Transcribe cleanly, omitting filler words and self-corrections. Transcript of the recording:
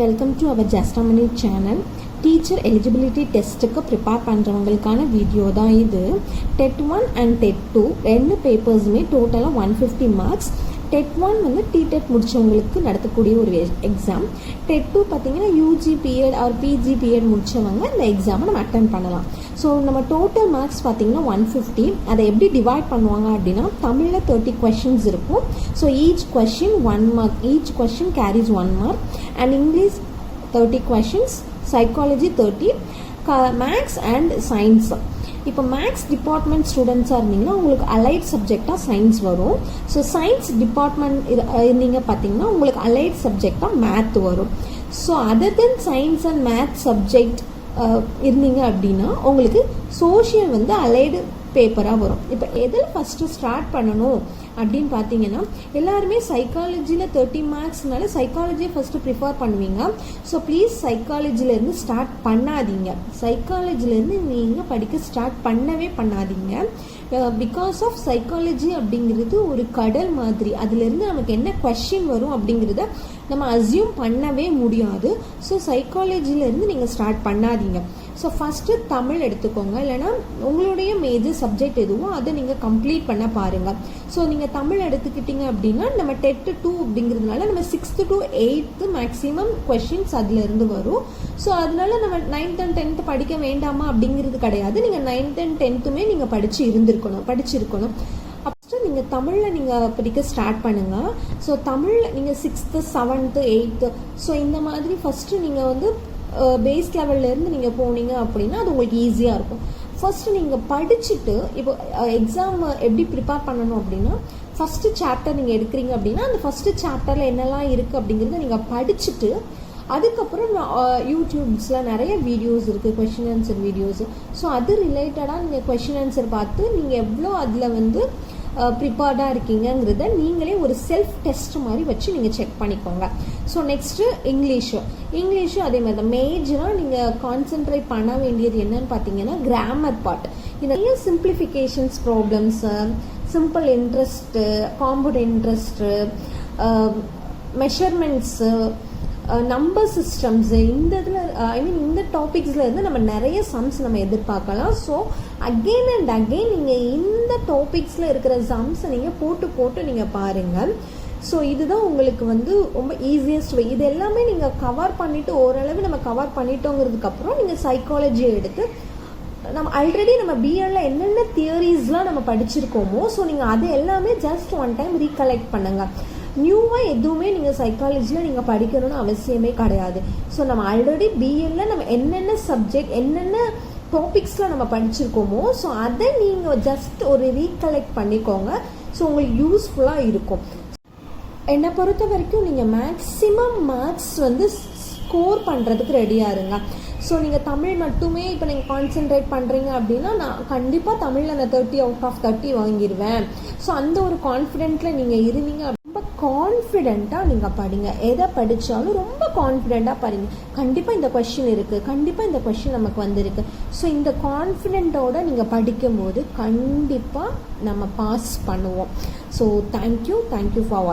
Welcome to our ஜஸ்டமனி channel. Teacher eligibility டெஸ்ட்டுக்கு prepare பண்ணுறவங்களுக்கான வீடியோ தான் இது. டெட் 1 அண்ட் டெட் 2 ரெண்டு பேப்பர்ஸுமே டோட்டலாக 150 மார்க்ஸ். டெட் 1 வந்து டிடெட் முடித்தவங்களுக்கு நடத்தக்கூடிய ஒரு எக்ஸாம். டெட் 2 பார்த்தீங்கன்னா UG B Ed or PG B Ed முடித்தவங்க இந்த எக்ஸாமை நம்ம அட்டன் பண்ணலாம். ஸோ நம்ம டோட்டல் மார்க்ஸ் பார்த்தீங்கன்னா 150. அதை எப்படி டிவைட் பண்ணுவாங்க அப்படின்னா, தமிழில் 30 கொஷின்ஸ் இருக்கும். So each question 1 mark, each question carries 1 mark. And English 30 questions, psychology 30, maths and science. இப்போ மேக்ஸ் டிபார்ட்மெண்ட் ஸ்டூடெண்ட்ஸாக இருந்தீங்கன்னா உங்களுக்கு அலைட் சப்ஜெக்டாக சயின்ஸ் வரும். ஸோ சயின்ஸ் டிபார்ட்மெண்ட் இருந்தீங்க பார்த்தீங்கன்னா உங்களுக்கு அலைட் சப்ஜெக்டாக மேத் வரும். So other than science and math subject இருந்தீங்க அப்படின்னா உங்களுக்கு சோஷியல் வந்து அலைடு பேப்பராக வரும். இப்போ எதில் ஃபஸ்ட்டு ஸ்டார்ட் பண்ணணும் அப்படின்னு பார்த்தீங்கன்னா, எல்லாருமே சைக்காலஜியில் 30 மார்க்ஸ்னால சைக்காலஜியை ஃபஸ்ட்டு ப்ரிஃபர் பண்ணுவீங்க. ஸோ ப்ளீஸ் சைக்காலஜிலேருந்து ஸ்டார்ட் பண்ணாதீங்க. சைக்காலஜிலேருந்து நீங்கள் படிக்க ஸ்டார்ட் பண்ணவே பண்ணாதீங்க. பிகாஸ் ஆஃப் சைக்காலஜி அப்படிங்கிறது ஒரு கடல் மாதிரி. அதுலேருந்து நமக்கு என்ன கொஷின் வரும் அப்படிங்கிறத நம்ம அஸ்யூம் பண்ணவே முடியாது. ஸோ சைக்காலஜிலேருந்து நீங்கள் ஸ்டார்ட் பண்ணாதீங்க. ஸோ ஃபஸ்ட்டு தமிழ் எடுத்துக்கோங்க, இல்லைனா உங்களுடைய மேஜர் சப்ஜெக்ட் எதுவோ அதை நீங்கள் கம்ப்ளீட் பண்ண பாருங்கள். ஸோ நீங்கள் தமிழ் எடுத்துக்கிட்டீங்க அப்படின்னா நம்ம டெட் 2 அப்படிங்கிறதுனால நம்ம 6th to 8th maximum questions அதுலேருந்து வரும். ஸோ அதனால நம்ம 9th and 10th படிக்க வேண்டாமா அப்படிங்கிறது கிடையாது. நீங்கள் 9th and 10thமே நீங்கள் படிச்சிருக்கணும். அப்போ நீங்கள் தமிழில் நீங்கள் படிக்க ஸ்டார்ட் பண்ணுங்கள். ஸோ தமிழில் நீங்கள் 6th, 7th, 8th ஸோ இந்த மாதிரி ஃபஸ்ட்டு நீங்கள் வந்து பேஸ் லெவல்லேருந்து நீங்கள் போனீங்க அப்படின்னா அது உங்களுக்கு ஈஸியாக இருக்கும். ஃபஸ்ட்டு நீங்கள் படிச்சுட்டு இப்போ எக்ஸாம் எப்படி ப்ரிப்பேர் பண்ணணும் அப்படின்னா, ஃபஸ்ட்டு சாப்டர் நீங்கள் எடுக்கிறீங்க அப்படின்னா அந்த ஃபஸ்ட்டு சாப்டரில் என்னெல்லாம் இருக்குது அப்படிங்கிறத நீங்கள் படிச்சுட்டு அதுக்கப்புறம் யூடியூப்ஸில் நிறைய வீடியோஸ் இருக்குது, கொஷின் ஆன்சர் வீடியோஸ். ஸோ அது ரிலேட்டடாக நீங்கள் கொஷின் ஆன்சர் பார்த்து நீங்கள் எவ்வளோ அதில் வந்து ப்ரிப்பேர்டாக இருக்கீங்கிறத நீங்களே ஒரு செல்ஃப் டெஸ்ட் மாதிரி வச்சு நீங்கள் செக் பண்ணிக்கோங்க. ஸோ நெக்ஸ்ட்டு இங்கிலீஷு அதே மாதிரி தான். மேஜராக நீங்கள் கான்சென்ட்ரேட் பண்ண வேண்டியது என்னன்னு பார்த்தீங்கன்னா கிராமர் பார்ட். இது நிறைய simplifications problems, simple interest, compound interest, measurements, number systems, இந்த இதில் இந்த டாபிக்ஸில் இருந்து நம்ம நிறைய சம்ஸ் நம்ம எதிர்பார்க்கலாம். ஸோ அகெயின் அண்ட் அகெயின் நீங்கள் இந்த டாபிக்ஸில் இருக்கிற சம்ஸை நீங்கள் போட்டு நீங்கள் பாருங்கள். ஸோ இதுதான் உங்களுக்கு வந்து ரொம்ப ஈஸியஸ்ட் வே. இது எல்லாமே நீங்கள் கவர் பண்ணிவிட்டு ஓரளவு நம்ம கவர் பண்ணிட்டோங்கிறதுக்கப்புறம் நீங்கள் சைக்காலஜியை எடுத்து நம்ம ஆல்ரெடி நம்ம பிஎட்ல என்னென்ன தியரிஸ்லாம் நம்ம படிச்சிருக்கோமோ ஸோ நீங்கள் அது எல்லாமே ஜஸ்ட் ஒன் டைம் ரீகலெக்ட் பண்ணுங்கள். நியூவாக எதுவுமே நீங்கள் சைக்காலஜியில் நீங்கள் படிக்கணும்னு அவசியமே கிடையாது. ஸோ நம்ம ஆல்ரெடி பிஎட்ல நம்ம என்னென்ன சப்ஜெக்ட் என்னென்ன டாபிக்ஸில் நம்ம படிச்சிருக்கோமோ ஸோ அதை நீங்கள் ஜஸ்ட் ஒரு ரீகலெக்ட் பண்ணிக்கோங்க. ஸோ உங்களுக்கு யூஸ்ஃபுல்லாக இருக்கும். என்னை பொறுத்த வரைக்கும் நீங்கள் மேக்ஸிமம் மார்க்ஸ் வந்து ஸ்கோர் பண்ணுறதுக்கு ரெடியாக இருங்க. ஸோ நீங்கள் தமிழ் மட்டுமே இப்போ நீங்கள் கான்சென்ட்ரேட் பண்ணுறீங்க அப்படின்னா நான் கண்டிப்பாக தமிழில் நான் 30 out of 30 வாங்கிடுவேன். ஸோ அந்த ஒரு கான்ஃபிடென்ட்டில் நீங்கள் இருந்தீங்க. ரொம்ப கான்ஃபிடென்ட்டாக நீங்கள் படிங்க. எதை படித்தாலும் ரொம்ப கான்ஃபிடென்ட்டாக படிங்க. கண்டிப்பாக இந்த கொஷின் இருக்குது, கண்டிப்பாக இந்த கொஷின் நமக்கு வந்திருக்கு. ஸோ இந்த கான்ஃபிடென்ட்டோடு நீங்கள் படிக்கும்போது கண்டிப்பாக நம்ம பாஸ் பண்ணுவோம். So thank you for